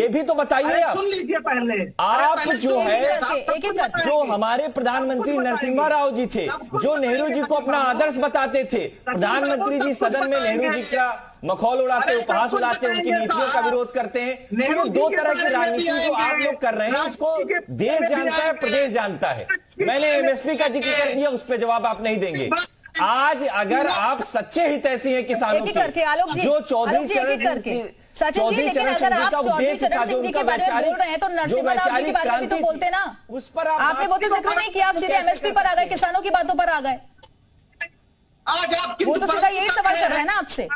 भी तो बताइए आप। सुन लीजिए पहले। आप जो है, एक जो हमारे प्रधानमंत्री नरसिम्हा राव जी थे, जो नेहरू जी को अपना आदर्श बताते थे, प्रधानमंत्री जी सदन में नेहरू जी का मखौल उड़ाते, उपहास उड़ाते, उनकी नीतियों का विरोध करते हैं। तो ये दो तरह की राजनीति जो आप लोग कर रहे हैं, उसको देश जानता है, प्रदेश जानता है। मैंने एमएसपी का जिक्र कर दिया, उस पर जवाब आप नहीं देंगे। आज अगर आप सच्चे हितैषी हैं किसानों के, जो चौधरी चरण सिंह, सचिन जी, लेकिन अगर आप चौधरी चरण सिंह जी के बारे में बोल रहे हैं तो नरसिम्हा राव जी के बारे में भी तो बोलते ना। उस पर आपने वो तो जिक्र नहीं किया, आप सीधे एमएसपी पर आ गए, किसानों की बातों पर आ गए। आज आप वो तो सीधा यही सवाल कर रहे हैं ना आपसे।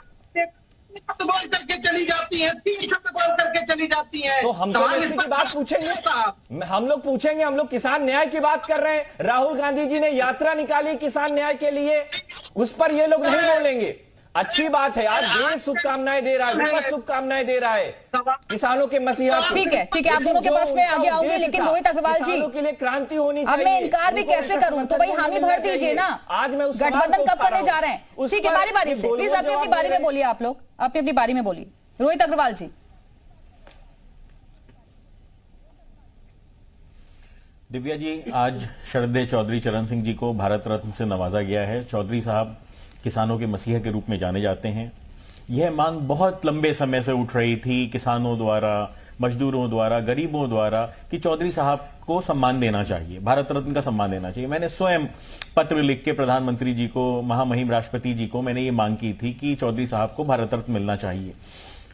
बोल करके चली जाती हैं, 3 शब्द बोल करके चली जाती हैं। तो हम तो एमएसपी की बात पूछेंगे, हम लोग पूछेंगे, हम लोग किसान न्याय की बात कर रहे हैं। राहुल गांधी जी ने यात्रा निकाली किसान न्याय के लिए, उस पर ये लोग नहीं बोलेंगे। अच्छी बात है, आज देश शुभकामनाएं दे रहा है, विपक्ष शुभकामनाएं दे रहा है किसानों के मसीहा। ठीक है, ठीक है, आप दोनों के पास में आगे आऊंगी, लेकिन रोहित अग्रवाल जी, किसानों के लिए क्रांति होनी चाहिए। अब मैं इनकार भी कैसे करूं, तो भाई हामी भर दीजिए ना। आज मैं गठबंधन कब करने जा रहे हैं? ठीक है, बारी बारी से प्लीज अपनी अपनी बारी में बोलिए। आप लोग अपनी अपनी बारी में बोलिए। रोहित अग्रवाल जी। दिव्या जी, आज श्रद्धेय चौधरी चरण सिंह जी को भारत रत्न से नवाजा गया है। चौधरी साहब किसानों के मसीहा के रूप में जाने जाते हैं। यह मांग बहुत लंबे समय से उठ रही थी किसानों द्वारा, मजदूरों द्वारा, गरीबों द्वारा, कि चौधरी साहब को सम्मान देना चाहिए, भारत रत्न का सम्मान देना चाहिए। मैंने स्वयं पत्र लिख के प्रधानमंत्री जी को, महामहिम राष्ट्रपति जी को मैंने ये मांग की थी कि चौधरी साहब को भारत रत्न मिलना चाहिए।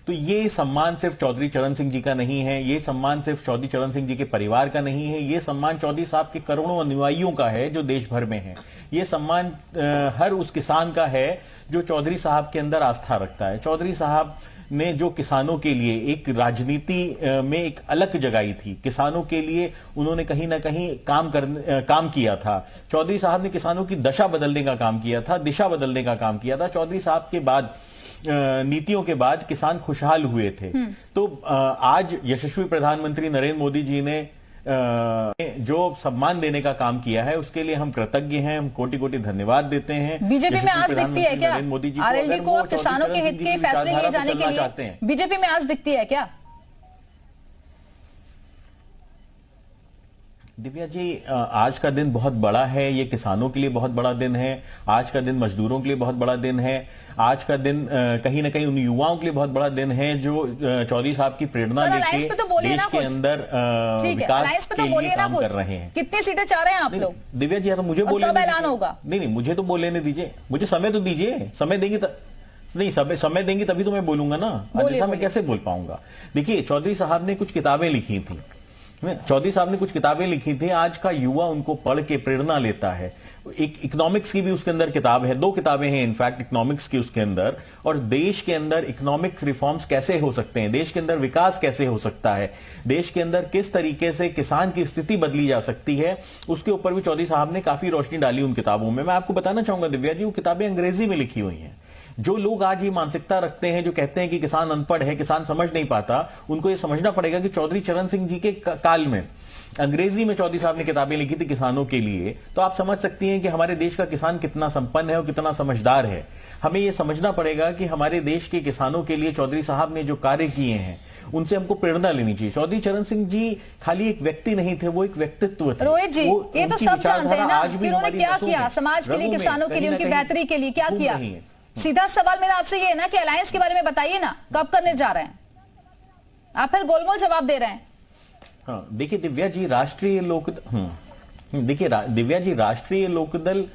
तो ये सम्मान सिर्फ चौधरी चरण सिंह जी का नहीं है, ये सम्मान सिर्फ चौधरी चरण सिंह जी के परिवार का नहीं है, ये सम्मान चौधरी साहब के करोड़ों अनुयायियों का है जो देश भर में है। ये सम्मान हर उस किसान का है जो चौधरी साहब के अंदर आस्था रखता है। चौधरी साहब ने जो किसानों के लिए एक राजनीति में एक अलग जगाई थी, किसानों के लिए उन्होंने कहीं ना कहीं काम किया था। चौधरी साहब ने किसानों की दशा बदलने का काम किया था, दिशा बदलने का काम किया था। चौधरी साहब के बाद, नीतियों के बाद किसान खुशहाल हुए थे। तो आज यशस्वी प्रधानमंत्री नरेंद्र मोदी जी ने जो सम्मान देने का काम किया है उसके लिए हम कृतज्ञ हैं, हम कोटि कोटि धन्यवाद देते हैं। बीजेपी में आज दिखती है क्या आरएलडी को किसानों के हित के फैसले लिए जाने के लिए? बीजेपी में आज दिखती है क्या? दिव्या जी, आज का दिन बहुत बड़ा है, ये किसानों के लिए बहुत बड़ा दिन है, आज का दिन मजदूरों के लिए बहुत बड़ा दिन है, आज का दिन कहीं ना कहीं उन युवाओं के लिए बहुत बड़ा दिन है जो चौधरी साहब की प्रेरणा लेके देश के अंदर विकास के लिए काम कर रहे हैं। कितनी सीटें चाह रहे हैं आप लोग? दिव्या जी, तो मुझे बोले ऐलान होगा। नहीं, मुझे तो बोलने दीजिए, मुझे समय तो दीजिए। समय देंगी नहीं, समय देंगी तभी तो मैं बोलूंगा ना, अन्यथा मैं कैसे बोल पाऊंगा? देखिए, चौधरी साहब ने कुछ किताबें लिखी थी, चौधरी साहब ने कुछ किताबें लिखी थी, आज का युवा उनको पढ़ के प्रेरणा लेता है। एक इकोनॉमिक्स की भी उसके अंदर किताब है, 2 किताबें हैं इनफैक्ट इकोनॉमिक्स की उसके अंदर, और देश के अंदर इकोनॉमिक्स रिफॉर्म्स कैसे हो सकते हैं, देश के अंदर विकास कैसे हो सकता है, देश के अंदर किस तरीके से किसान की स्थिति बदली जा सकती है, उसके ऊपर भी चौधरी साहब ने काफी रोशनी डाली उन किताबों में। मैं आपको बताना चाहूंगा दिव्या जी, वो किताबें अंग्रेजी में लिखी हुई हैं। जो लोग आज ये मानसिकता रखते हैं, जो कहते हैं कि किसान अनपढ़ है, किसान समझ नहीं पाता, उनको ये समझना पड़ेगा कि चौधरी चरण सिंह जी के काल में अंग्रेजी में चौधरी साहब ने किताबें लिखी थी किसानों के लिए। तो आप समझ सकती हैं कि हमारे देश का किसान कितना संपन्न है और कितना समझदार है। हमें यह समझना पड़ेगा कि हमारे देश के किसानों के लिए चौधरी साहब ने जो कार्य किए हैं उनसे हमको प्रेरणा लेनी चाहिए। चौधरी चरण सिंह जी खाली एक व्यक्ति नहीं थे, वो एक व्यक्तित्व थे। रोहित जी, ये तो सब जानते हैं ना कि उन्होंने क्या किया समाज के लिए, किसानों के लिए, उनकी बेहतरी के लिए क्या किया। सीधा सवाल मेरा आपसे ये है ना कि अलायंस के बारे में बताइए ना, कब करने जा रहे हैं? आप फिर गोलमोल जवाब दे रहे हैं। हाँ, देखिए दिव्या जी, राष्ट्रीय लोकदल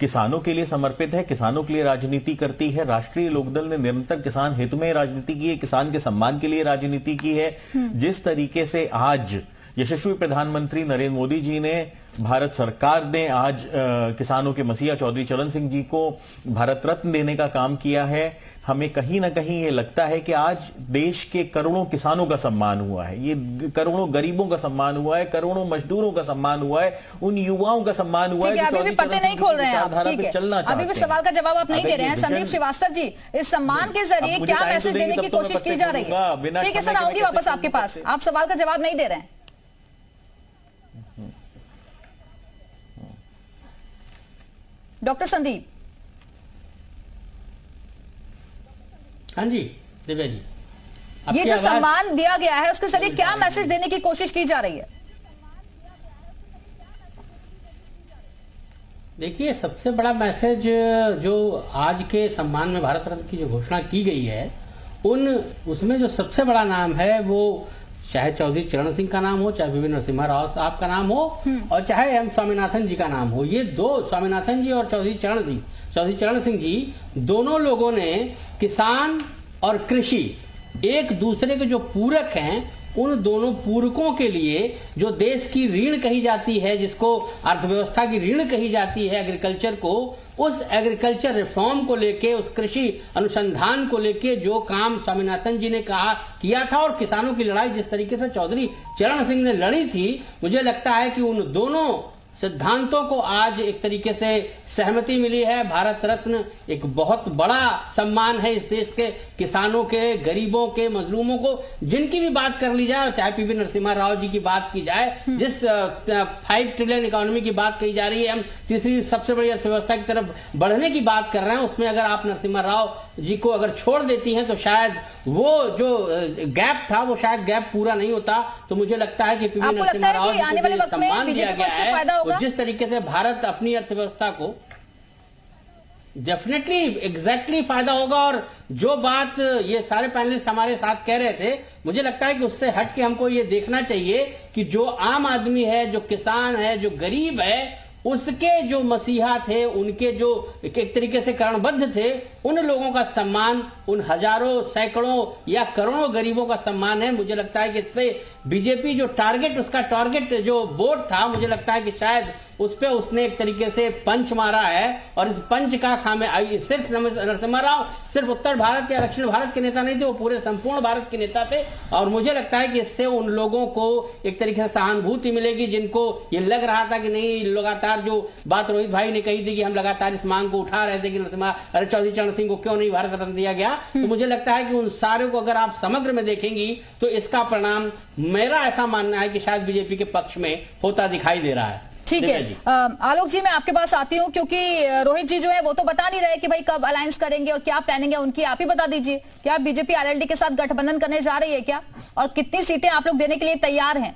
किसानों के लिए समर्पित है, किसानों के लिए राजनीति करती है। राष्ट्रीय लोकदल ने निरंतर किसान हित में राजनीति की है, किसान के सम्मान के लिए राजनीति की है। जिस तरीके से आज यशस्वी प्रधानमंत्री नरेंद्र मोदी जी ने, भारत सरकार ने आज किसानों के मसीहा चौधरी चरण सिंह जी को भारत रत्न देने का काम किया है, हमें कहीं ना कहीं ये लगता है कि आज देश के करोड़ों किसानों का सम्मान हुआ है, ये करोड़ों गरीबों का सम्मान हुआ है, करोड़ों मजदूरों का सम्मान हुआ है, उन युवाओं का सम्मान हुआ है। अभी भी पत्ते नहीं खोल रहे हैं आप, ठीक है, अभी भी सवाल का जवाब आप नहीं दे रहे हैं। संदीप श्रीवास्तव जी, इस सम्मान के जरिए क्या मैसेज देने की कोशिश की जा रही है? ठीक है सर, आऊंगी वापस आपके पास। आप सवाल का जवाब नहीं दे रहे हैं। डॉक्टर संदीप। हाँ जी दिव्या जी। ये जो सम्मान दिया गया है उसके जरिए क्या मैसेज देने की कोशिश की जा रही है? देखिए, सबसे बड़ा मैसेज जो आज के सम्मान में भारत रत्न की जो घोषणा की गई है, उसमें जो सबसे बड़ा नाम है वो चाहे चौधरी चरण सिंह का नाम हो, चाहे वी नरसिम्हा राव साहब का नाम हो, और चाहे एम स्वामीनाथन जी का नाम हो। ये दो, स्वामीनाथन जी और चौधरी चरण सिंह जी, दोनों लोगों ने किसान और कृषि एक दूसरे के जो पूरक हैं, उन दोनों पूरकों के लिए जो देश की रीढ़ कही जाती है, जिसको अर्थव्यवस्था की रीढ़ कही जाती है एग्रीकल्चर को, उस एग्रीकल्चर रिफॉर्म को लेके, उस कृषि अनुसंधान को लेके जो काम स्वामीनाथन जी ने किया था और किसानों की लड़ाई जिस तरीके से चौधरी चरण सिंह ने लड़ी थी, मुझे लगता है कि उन दोनों सिद्धांतों को आज एक तरीके से सहमति मिली है। भारत रत्न एक बहुत बड़ा सम्मान है इस देश के किसानों के, गरीबों के, मजलूमों को, जिनकी भी बात कर ली जाए, चाहे पीवी नरसिम्हा राव जी की बात की जाए, जिस 5 ट्रिलियन इकोनॉमी की बात कही जा रही है, हम तीसरी सबसे बड़ी अर्थव्यवस्था की तरफ बढ़ने की बात कर रहे हैं, उसमें अगर आप नरसिम्हा राव जी को अगर छोड़ देती हैं तो शायद वो जो गैप था वो शायद गैप पूरा नहीं होता। तो मुझे लगता है कि पीवी नरसिम्हा राव जी को जो सम्मान दिया गया है, जिस तरीके से भारत अपनी अर्थव्यवस्था को डेफिनेटली एग्जैक्टली फायदा होगा। और जो बात ये सारे पैनलिस्ट हमारे साथ कह रहे थे, मुझे लगता है कि उससे हट के हमको ये देखना चाहिए कि जो आम आदमी है, जो किसान है, जो गरीब है, उसके जो मसीहा थे, उनके जो एक तरीके से करणबद्ध थे, उन लोगों का सम्मान, उन हजारों, सैकड़ों या करोड़ों गरीबों का सम्मान है। मुझे लगता है कि इससे बीजेपी जो उसका टारगेट जो बोर्ड था, मुझे लगता है कि शायद उस पे उसने एक तरीके से पंच मारा है। और इस पंच का खामे सिर्फ नरसिम्हा राव सिर्फ उत्तर भारत या दक्षिण भारत के नेता नहीं थे, वो पूरे संपूर्ण भारत के नेता थे। और मुझे लगता है कि इससे उन लोगों को एक तरीके से सहानुभूति मिलेगी, जिनको ये लग रहा था कि नहीं, लगातार जो बात रोहित भाई ने कही थी कि हम लगातार इस मांग को उठा रहे थे कि चौधरी चरण सिंह को क्यों नहीं भारत रत्न दिया गया, तो मुझे लगता है कि उन सारे को अगर आप समग्र में देखेंगी तो इसका परिणाम, मेरा ऐसा मानना है कि शायद बीजेपी के पक्ष में होता दिखाई दे रहा है। ठीक है, आलोक जी मैं आपके पास आती हूँ, क्योंकि रोहित जी जो है वो तो बता नहीं रहे कि भाई कब अलायंस करेंगे और क्या प्लानिंग है उनकी, आप ही बता दीजिए। क्या बीजेपी आरएलडी के साथ गठबंधन करने जा रही है क्या, और कितनी सीटें आप लोग देने के लिए तैयार हैं?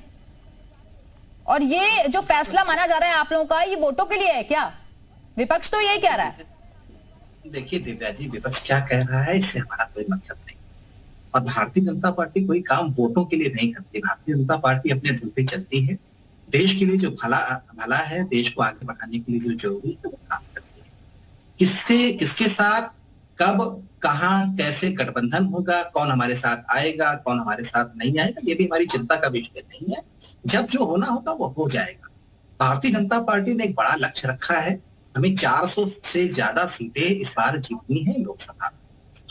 और ये जो फैसला माना जा रहा है आप लोगों का, ये वोटों के लिए है क्या? विपक्ष तो यही कह रहा है। देखिए दिव्या जी, विपक्ष क्या कह रहा है इससे हमारा कोई मतलब नहीं, और भारतीय जनता पार्टी कोई काम वोटों के लिए नहीं करती। भारतीय जनता पार्टी अपने धुन पे चलती है, देश के लिए जो भला है, देश को आगे बढ़ाने के लिए जो जरूरी है वो काम करती है। किसके साथ, कब, कहां, कैसे गठबंधन होगा, कौन हमारे साथ आएगा, कौन हमारे साथ नहीं आएगा, ये भी हमारी चिंता का विषय नहीं है। जब जो होना होगा वो हो जाएगा। भारतीय जनता पार्टी ने एक बड़ा लक्ष्य रखा है, हमें 400 से ज्यादा सीटें इस बार जीतनी है लोकसभा में।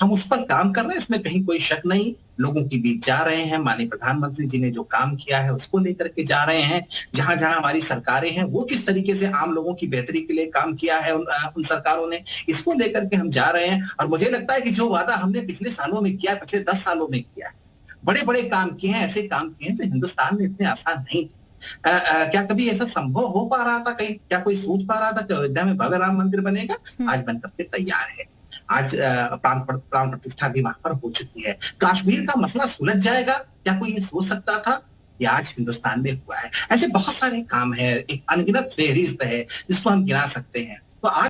हम उस पर काम कर रहे हैं, इसमें कहीं कोई शक नहीं। लोगों के बीच जा रहे हैं, माननीय प्रधानमंत्री जी ने जो काम किया है उसको लेकर के जा रहे हैं। जहां जहां हमारी सरकारें हैं वो किस तरीके से आम लोगों की बेहतरी के लिए काम किया है उन सरकारों ने, इसको लेकर के हम जा रहे हैं। और मुझे लगता है कि जो वादा हमने पिछले सालों में किया, पिछले 10 सालों में किया है, बड़े बड़े काम किए हैं, ऐसे काम किए हैं जो हिंदुस्तान में इतने आसान नहीं थे। क्या कभी ऐसा संभव हो पा रहा था? कहीं क्या कोई सोच पा रहा था कि अयोध्या में भव्य राम मंदिर बनेगा? आज बनकर के तैयार है। आज प्राण प्रतिष्ठा भी वहां पर हो चुकी है। कश्मीर का मसला सुलझ जाएगा, क्या कोई ये सोच सकता था? ये आज हिंदुस्तान में हुआ है। ऐसे बहुत सारे काम है, एक अनगिनत फेहरिस्त है जिसको हम गिना सकते हैं। तो आज